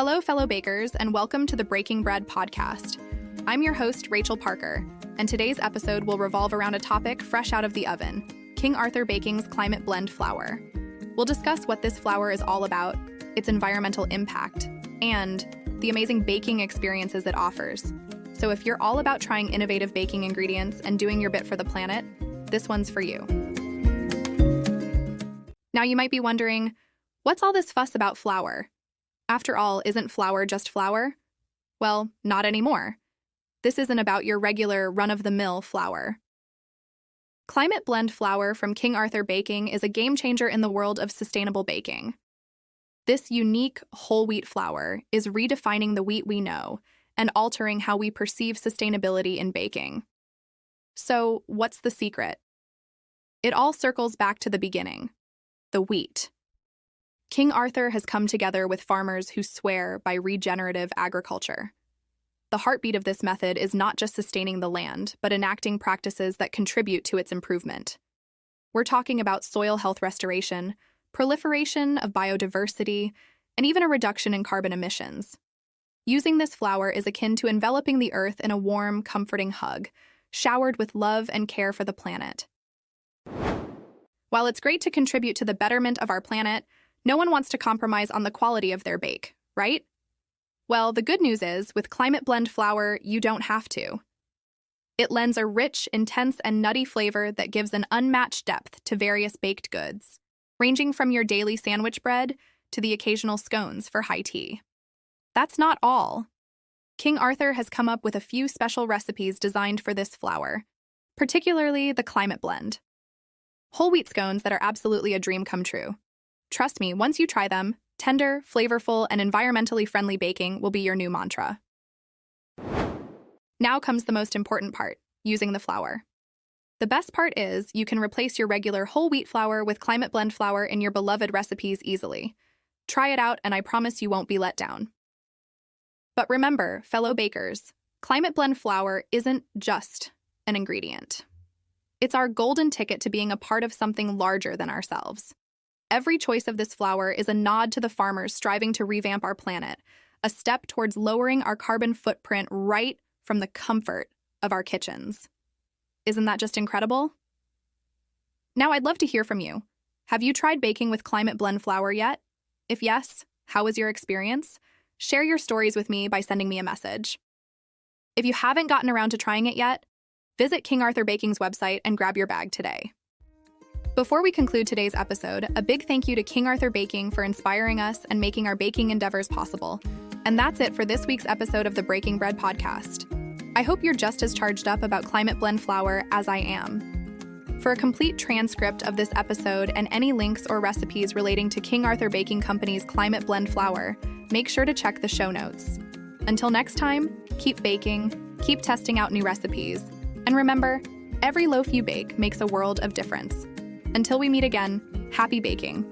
Hello, fellow bakers, and welcome to the Breaking Bread podcast. I'm your host, Rachel Parker, and today's episode will revolve around a topic fresh out of the oven, King Arthur Baking's Climate Blend Flour. We'll discuss what this flour is all about, its environmental impact, and the amazing baking experiences it offers. So if you're all about trying innovative baking ingredients and doing your bit for the planet, this one's for you. Now you might be wondering, what's all this fuss about flour? After all, isn't flour just flour? Well, not anymore. This isn't about your regular run-of-the-mill flour. Climate Blend Flour from King Arthur Baking is a game-changer in the world of sustainable baking. This unique whole wheat flour is redefining the wheat we know and altering how we perceive sustainability in baking. So, what's the secret? It all circles back to the beginning, the wheat. King Arthur has come together with farmers who swear by regenerative agriculture. The heartbeat of this method is not just sustaining the land, but enacting practices that contribute to its improvement. We're talking about soil health restoration, proliferation of biodiversity, and even a reduction in carbon emissions. Using this flour is akin to enveloping the earth in a warm, comforting hug, showered with love and care for the planet. While it's great to contribute to the betterment of our planet, no one wants to compromise on the quality of their bake, right? Well, the good news is, with Climate Blend Flour, you don't have to. It lends a rich, intense, and nutty flavor that gives an unmatched depth to various baked goods, ranging from your daily sandwich bread to the occasional scones for high tea. That's not all. King Arthur has come up with a few special recipes designed for this flour, particularly the Climate Blend. Whole wheat scones that are absolutely a dream come true. Trust me, once you try them, tender, flavorful, and environmentally friendly baking will be your new mantra. Now comes the most important part, using the flour. The best part is you can replace your regular whole wheat flour with Climate Blend flour in your beloved recipes easily. Try it out, and I promise you won't be let down. But remember, fellow bakers, Climate Blend flour isn't just an ingredient. It's our golden ticket to being a part of something larger than ourselves. Every choice of this flour is a nod to the farmers striving to revamp our planet, a step towards lowering our carbon footprint right from the comfort of our kitchens. Isn't that just incredible? Now I'd love to hear from you. Have you tried baking with Climate Blend flour yet? If yes, how was your experience? Share your stories with me by sending me a message. If you haven't gotten around to trying it yet, visit King Arthur Baking's website and grab your bag today. Before we conclude today's episode, a big thank you to King Arthur Baking for inspiring us and making our baking endeavors possible. And that's it for this week's episode of the Breaking Bread podcast. I hope you're just as charged up about Climate Blend flour as I am. For a complete transcript of this episode and any links or recipes relating to King Arthur Baking Company's Climate Blend flour, make sure to check the show notes. Until next time, keep baking, keep testing out new recipes, and remember, every loaf you bake makes a world of difference. Until we meet again, happy baking.